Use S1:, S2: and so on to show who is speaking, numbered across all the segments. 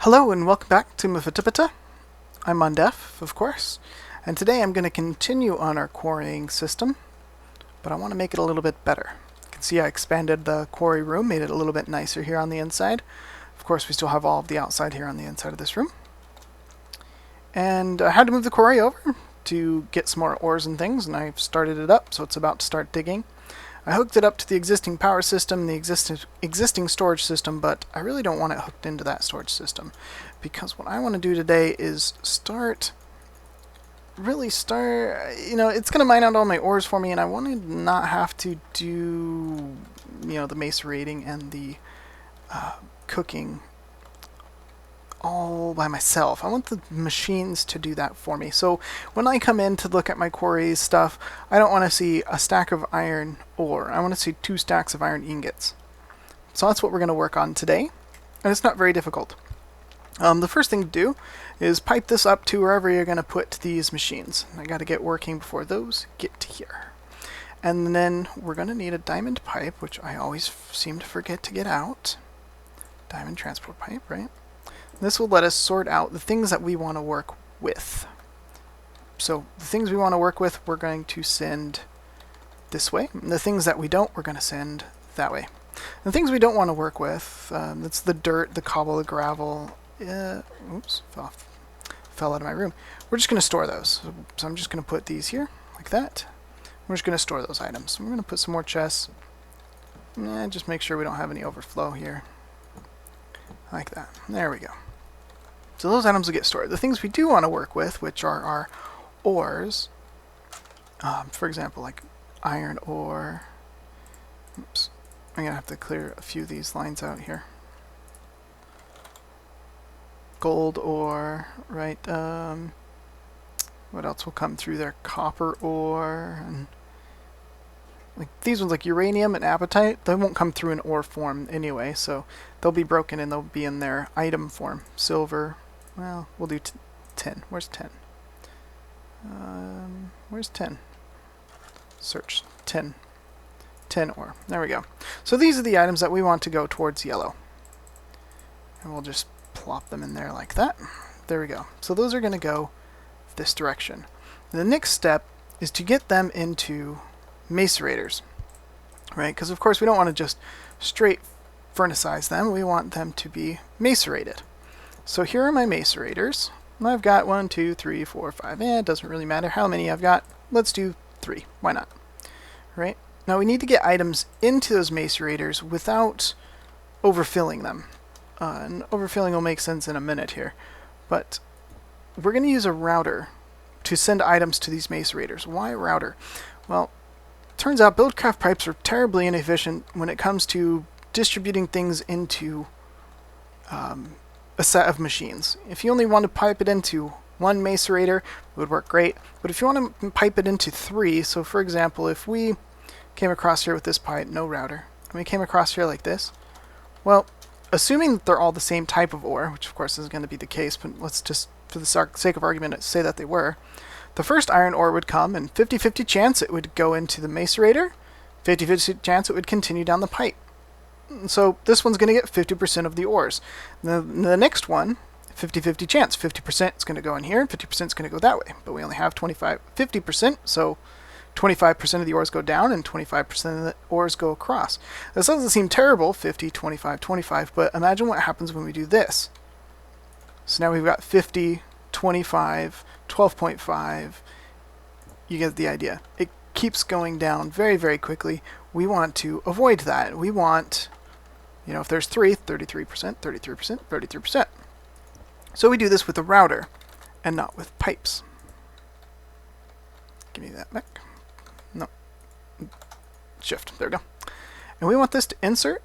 S1: Hello and welcome back to MFTBT. I'm Mondef, of course, and today I'm going to continue on our quarrying system, but I want to make it a little bit better. You can see I expanded the quarry room, made it a little bit nicer here on the inside. Of course, we still have all of the outside here on the inside of this room. And I had to move the quarry over to get some more ores and things, and I've started it up, so it's about to start digging. I hooked it up to the existing power system, the existing storage system, but I really don't want it hooked into that storage system, because what I want to do today is it's going to mine out all my ores for me, and I want to not have to do, the macerating and the cooking all by myself. I want the machines to do that for me. So when I come in to look at my quarry stuff, I don't want to see a stack of iron ore. I want to see 2 stacks of iron ingots. So that's what we're going to work on today, and it's not very difficult. The first thing to do is pipe this up to wherever you're going to put these machines. I got to get working before those get to here. And then we're going to need a diamond pipe, which I always seem to forget to get out. Diamond transport pipe, right? This will let us sort out the things that we want to work with. So the things we want to work with, we're going to send this way. And the things that we don't, we're going to send that way. The things we don't want to work with, that's the dirt, the cobble, the gravel. Oops, fell out of my room. We're just going to store those. So I'm just going to put these here, like that. We're just going to store those items. So we're going to put some more chests. Just make sure we don't have any overflow here. Like that. There we go. So those items will get stored. The things we do want to work with, which are our ores, for example, like iron ore. Oops. I'm going to have to clear a few of these lines out here. Gold ore, right? What else will come through there? Copper ore, and like these ones, like uranium and apatite, they won't come through in ore form anyway, so they'll be broken and they'll be in their item form. Silver, well, we'll do 10. Where's 10? Where's 10? Search 10. 10 ore. There we go. So these are the items that we want to go towards yellow. And we'll just plop them in there like that. There we go. So those are going to go this direction. The next step is to get them into macerators, right? Because of course we don't want to just straight furnicize them. We want them to be macerated. So here are my macerators. I've got 1, 2, 3, 4, 5. It doesn't really matter how many I've got. Let's do 3. Why not? Right? Now we need to get items into those macerators without overfilling them. And overfilling will make sense in a minute here. But we're going to use a router to send items to these macerators. Why a router? Well, turns out buildcraft pipes are terribly inefficient when it comes to distributing things into a set of machines. If you only want to pipe it into 1 macerator, it would work great. But if you want to pipe it into 3, so for example, if we came across here with this pipe, no router, and we came across here like this, well, assuming that they're all the same type of ore, which of course is going to be the case, but let's just, for the sake of argument, say that they were, the first iron ore would come, and 50-50 chance it would go into the macerator, 50-50 chance it would continue down the pipe. So this one's going to get 50% of the ores. The next one, 50-50 chance, 50% is going to go in here, 50% is going to go that way. But we only have 50%, so 25% of the ores go down, and 25% of the ores go across. This doesn't seem terrible, 50, 25, 25, but imagine what happens when we do this. So now we've got 50, 25, 12.5, you get the idea. It keeps going down very, very quickly. We want to avoid that. We want, if there's 3, 33%, 33%, 33%. So we do this with a router and not with pipes. Give me that back. No. Shift. There we go. And we want this to insert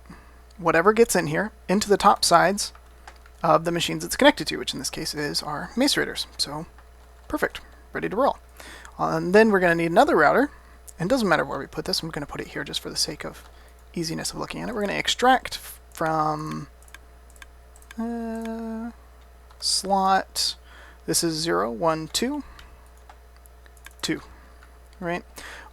S1: whatever gets in here into the top sides of the machines it's connected to, which in this case is our macerators. So, perfect. Ready to roll. And then we're going to need another router. And it doesn't matter where we put this. I'm going to put it here just for the sake of easiness of looking at it. We're going to extract from slot. This is 0, 1, 2, 2. Right?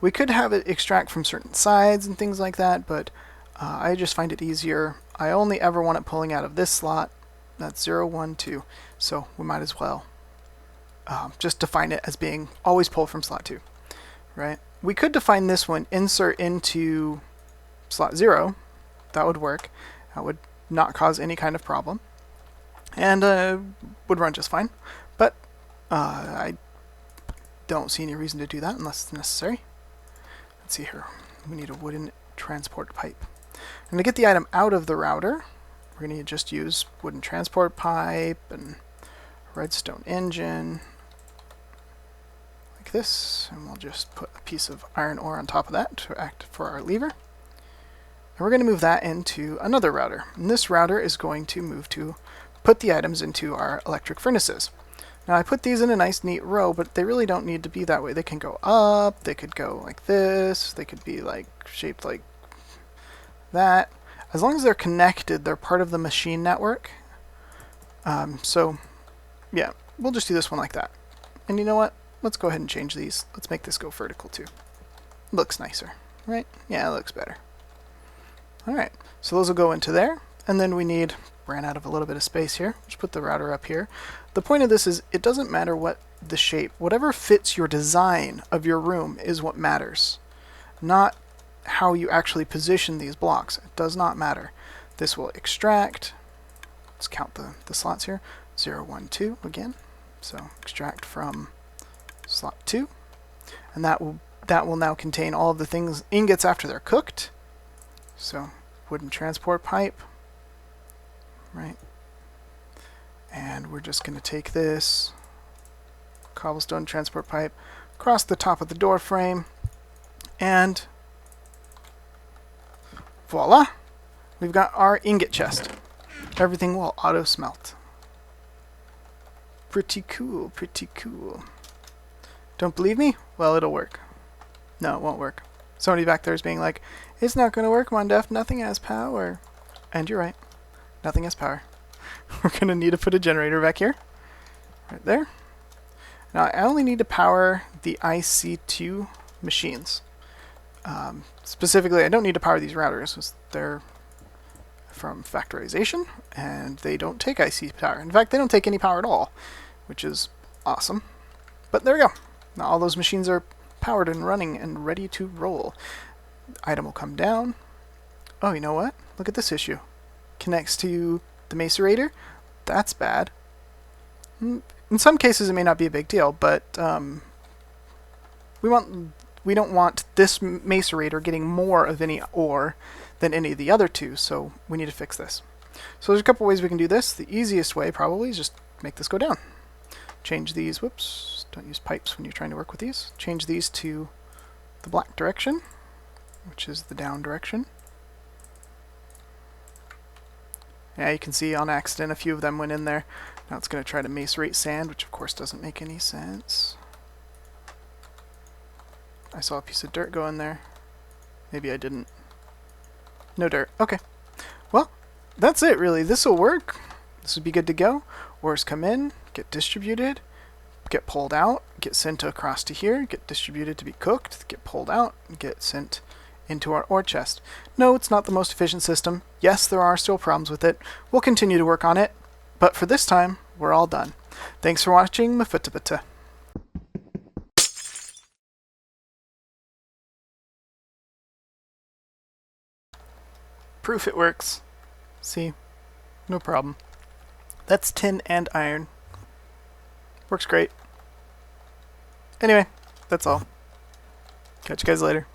S1: We could have it extract from certain sides and things like that, but I just find it easier. I only ever want it pulling out of this slot That's 0, 1, 2. So we might as well just define it as being always pull from slot 2, right? We could define this one insert into slot 0. That would work. That would not cause any kind of problem, and would run just fine. But I don't see any reason to do that unless it's necessary. Let's see here. We need a wooden transport pipe. And to get the item out of the router, we're going to just use wooden transport pipe and redstone engine like this, and we'll just put a piece of iron ore on top of that to act for our lever. And we're going to move that into another router. And this router is going to move to put the items into our electric furnaces. Now I put these in a nice neat row, but they really don't need to be that way. They can go up, they could go like this, they could be like shaped like that. As long as they're connected, they're part of the machine network. So yeah, we'll just do this one like that. And you know what? Let's go ahead and change these. Let's make this go vertical too. Looks nicer, right? Yeah, it looks better. Alright, so those will go into there, and then we ran out of a little bit of space here. Just put the router up here. The point of this is it doesn't matter what the shape, whatever fits your design of your room is what matters, not how you actually position these blocks. It does not matter. This will extract. Let's count the slots here. 0, 1, 2 again. So extract from slot 2, and that will now contain all of the things ingots after they're cooked. So wooden transport pipe, right? And we're just going to take this cobblestone transport pipe across the top of the door frame, and voila! We've got our ingot chest. Everything will auto-smelt. Pretty cool, pretty cool. Don't believe me? Well, it'll work. No, it won't work. Somebody back there is being like, it's not going to work, Mondef. Nothing has power. And you're right. Nothing has power. We're going to need to put a generator back here. Right there. Now, I only need to power the IC2 machines. Specifically, I don't need to power these routers, because they're from factorization, and they don't take IC power. In fact, they don't take any power at all, which is awesome. But there we go. Now all those machines are powered and running and ready to roll. Item will come down. Oh, you know what? Look at this issue. Connects to the macerator. That's bad. In some cases, it may not be a big deal, but we don't want this macerator getting more of any ore than any of the other two, so we need to fix this. So there's a couple ways we can do this. The easiest way probably is just make this go down. Change these, whoops, don't use pipes when you're trying to work with these. Change these to the black direction, which is the down direction. Yeah, you can see on accident a few of them went in there. Now it's going to try to macerate sand, which of course doesn't make any sense. I saw a piece of dirt go in there. Maybe I didn't. No dirt. Okay. Well, that's it really. This will work. This would be good to go. Ores come in, get distributed, get pulled out, get sent across to here, get distributed to be cooked, get pulled out, get sent into our ore chest. No, it's not the most efficient system. Yes, there are still problems with it. We'll continue to work on it. But for this time, we're all done. Thanks for watching MFTBT. Proof it works. See? No problem. That's tin and iron. Works great. Anyway, that's all. Catch you guys later.